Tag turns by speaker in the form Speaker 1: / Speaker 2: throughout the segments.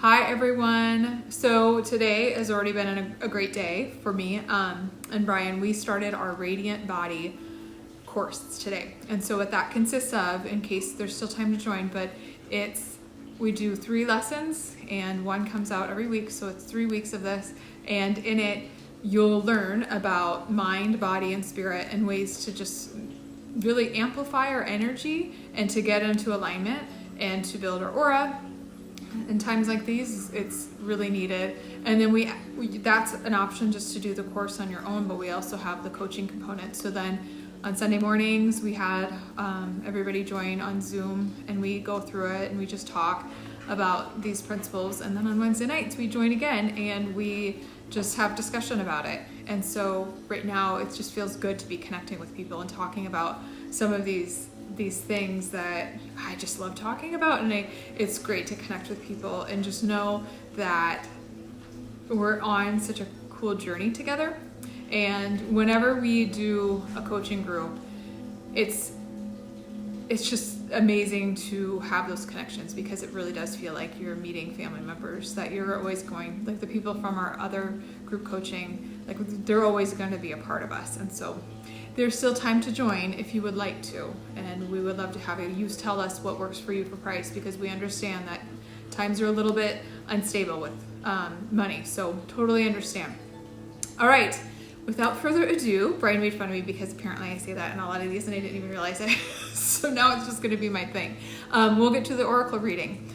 Speaker 1: Hi everyone. So today has already been a great day for me and Brian. We started our Radiant Body course today. And so what that consists of, in case there's still time to join, but we do 3 lessons and one comes out every week. So it's 3 weeks of this, and in it you'll learn about mind, body, and spirit and ways to just really amplify our energy and to get into alignment and to build our aura. In times like these, it's really needed. And then we that's an option just to do the course on your own, but we also have the coaching component. So then on Sunday mornings, we had everybody join on Zoom and we go through it and we just talk about these principles. And then on Wednesday nights, we join again and we just have discussion about it. And so right now, it just feels good to be connecting with people and talking about some of these things that I just love talking about, and it's great to connect with people and just know that we're on such a cool journey together. And whenever we do a coaching group, it's just amazing to have those connections, because it really does feel like you're meeting family members that you're always going, like the people from our other group coaching, like they're always going to be a part of us. And so there's still time to join if you would like to, and we would love to have you. You tell us what works for you for price, because we understand that times are a little bit unstable with money, so totally understand. All right, without further ado, Brian made fun of me because apparently I say that in a lot of these and I didn't even realize it. So now it's just going to be my thing. We'll get to the oracle reading.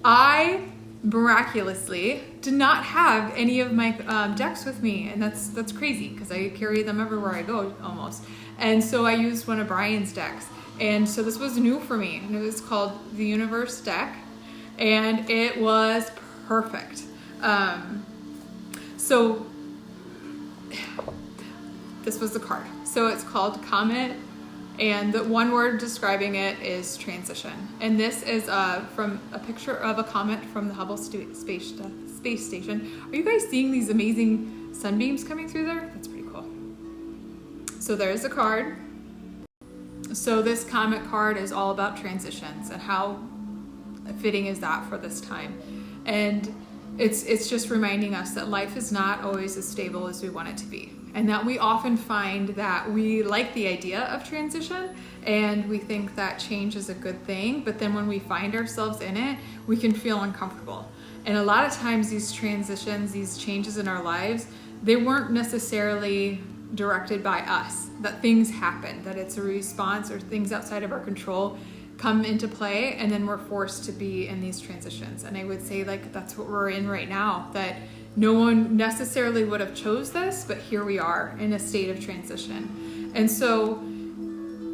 Speaker 1: I miraculously did not have any of my decks with me, and that's crazy because I carry them everywhere I go almost. And so I used one of Brian's decks, and so this was new for me, and it was called the Universe deck, and it was perfect. So this was the card. So it's called Comet, and the one word describing it is transition. And this is from a picture of a comet from the Hubble space station. Are you guys seeing these amazing sunbeams coming through there? That's pretty cool. So there's a card. So this comet card is all about transitions, and how fitting is that for this time. And it's just reminding us that life is not always as stable as we want it to be. And that we often find that we like the idea of transition and we think that change is a good thing, but then when we find ourselves in it, we can feel uncomfortable. And a lot of times these transitions, these changes in our lives, they weren't necessarily directed by us, that things happen, that it's a response or things outside of our control come into play, and then we're forced to be in these transitions. And I would say like that's what we're in right now, that no one necessarily would have chose this, but here we are in a state of transition. And so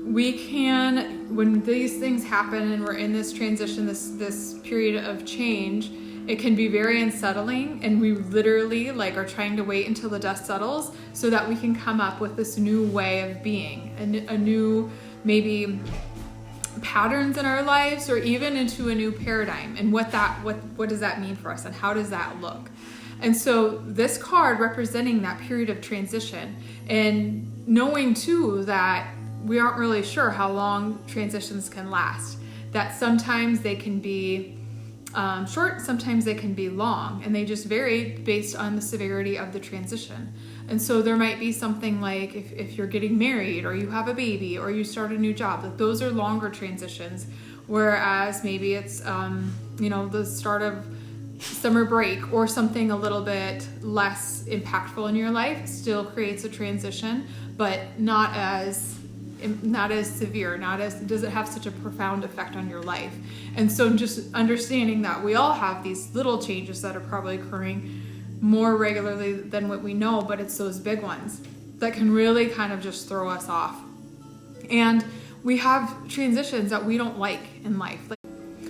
Speaker 1: we can, when these things happen and we're in this transition, this period of change, it can be very unsettling, and we literally like are trying to wait until the dust settles so that we can come up with this new way of being, a new maybe patterns in our lives, or even into a new paradigm. And what does that mean for us, and how does that look? And so this card representing that period of transition, and knowing too that we aren't really sure how long transitions can last, that sometimes they can be short, sometimes they can be long, and they just vary based on the severity of the transition. And so there might be something like if you're getting married, or you have a baby, or you start a new job, that those are longer transitions, whereas maybe it's the start of summer break or something a little bit less impactful in your life still creates a transition, but not as severe, doesn't have such a profound effect on your life. And so just understanding that we all have these little changes that are probably occurring more regularly than what we know, but it's those big ones that can really kind of just throw us off. And we have transitions that we don't like in life.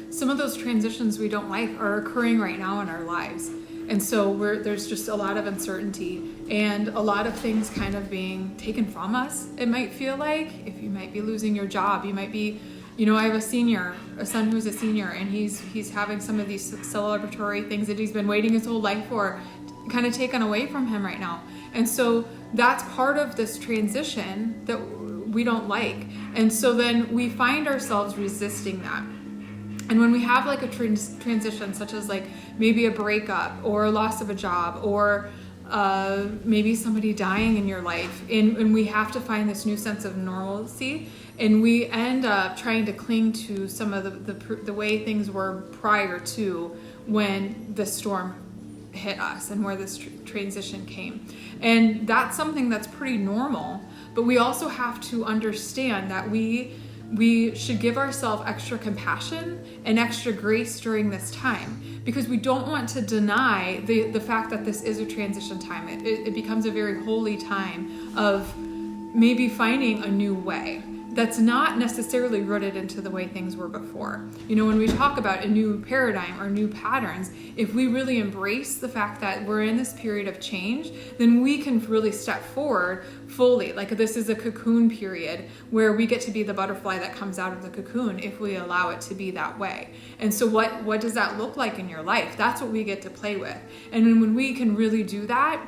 Speaker 1: Some of those transitions we don't like are occurring right now in our lives. And so there's just a lot of uncertainty and a lot of things kind of being taken from us. It might feel like, if you might be losing your job, you might be, I have a son who's a senior, and he's having some of these celebratory things that he's been waiting his whole life for kind of taken away from him right now. And so that's part of this transition that we don't like. And so then we find ourselves resisting that. And when we have like a transition, such as like maybe a breakup or a loss of a job or maybe somebody dying in your life, and we have to find this new sense of normalcy, and we end up trying to cling to some of the way things were prior to when the storm hit us and where this transition came. And that's something that's pretty normal, but we also have to understand that we should give ourselves extra compassion and extra grace during this time, because we don't want to deny the fact that this is a transition time. It becomes a very holy time of maybe finding a new way that's not necessarily rooted into the way things were before. You know, when we talk about a new paradigm or new patterns, if we really embrace the fact that we're in this period of change, then we can really step forward fully. Like, this is a cocoon period where we get to be the butterfly that comes out of the cocoon if we allow it to be that way. And so what does that look like in your life? That's what we get to play with. And when we can really do that,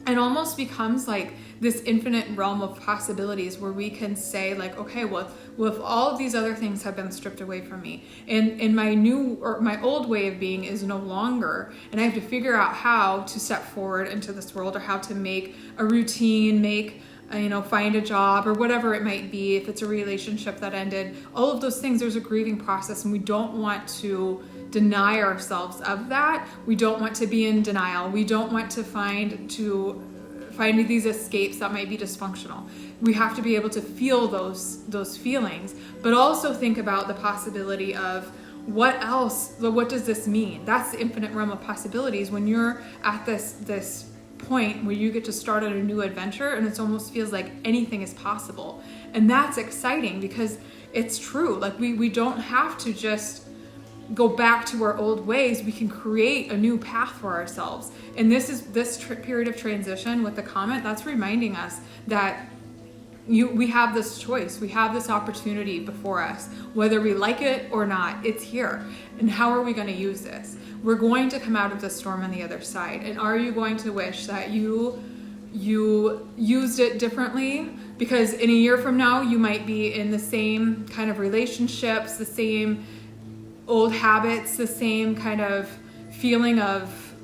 Speaker 1: it almost becomes like this infinite realm of possibilities where we can say like, okay, well if all of these other things have been stripped away from me, and my new or my old way of being is no longer, and I have to figure out how to step forward into this world, or how to make a routine, find a job, or whatever it might be. If it's a relationship that ended, all of those things, there's a grieving process, and we don't want to deny ourselves of that. We don't want to be in denial. We don't want to find these escapes that might be dysfunctional. We have to be able to feel those feelings, but also think about the possibility of what else, what does this mean? That's the infinite realm of possibilities when you're at this point where you get to start on a new adventure, and it almost feels like anything is possible. And that's exciting, because it's true. Like, we don't have to just go back to our old ways. We can create a new path for ourselves. And this period of transition with the comet, that's reminding us that we have this choice. We have this opportunity before us, whether we like it or not. It's here. And how are we going to use this? We're going to come out of the storm on the other side. And are you going to wish that you used it differently? Because in a year from now, you might be in the same kind of relationships, the same old habits, the same kind of feeling of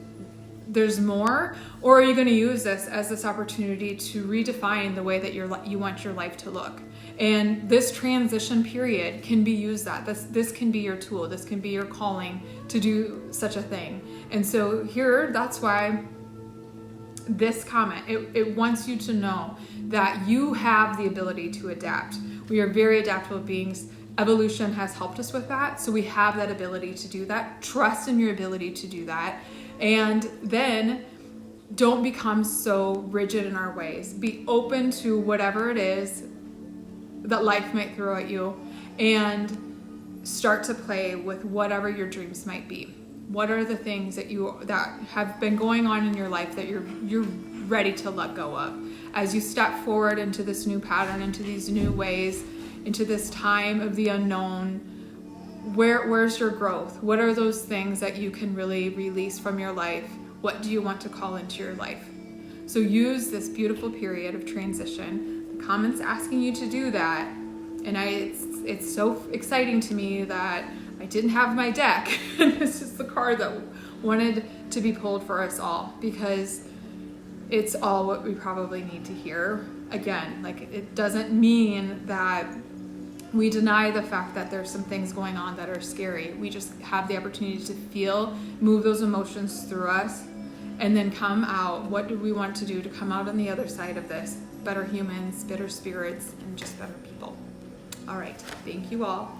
Speaker 1: there's more. Or are you going to use this as this opportunity to redefine the way that you want your life to look? And this transition period can be used that. This can be your tool. This can be your calling to do such a thing. And so here, that's why this comment, it wants you to know that you have the ability to adapt. We are very adaptable beings. Evolution has helped us with that. So we have that ability to do that. Trust in your ability to do that. And then don't become so rigid in our ways. Be open to whatever it is that life might throw at you, and start to play with whatever your dreams might be. What are the things that have been going on in your life that you're ready to let go of as you step forward into this new pattern, into these new ways, into this time of the unknown? Where's your growth? What are those things that you can really release from your life? What do you want to call into your life? So use this beautiful period of transition. The comment's asking you to do that. And it's so exciting to me that I didn't have my deck. And this is the card that wanted to be pulled for us all, because it's all what we probably need to hear. Again, like, it doesn't mean that we deny the fact that there's some things going on that are scary. We just have the opportunity to feel, move those emotions through us, and then come out. What do we want to do to come out on the other side of this? Better humans, better spirits, and just better people. All right. Thank you all.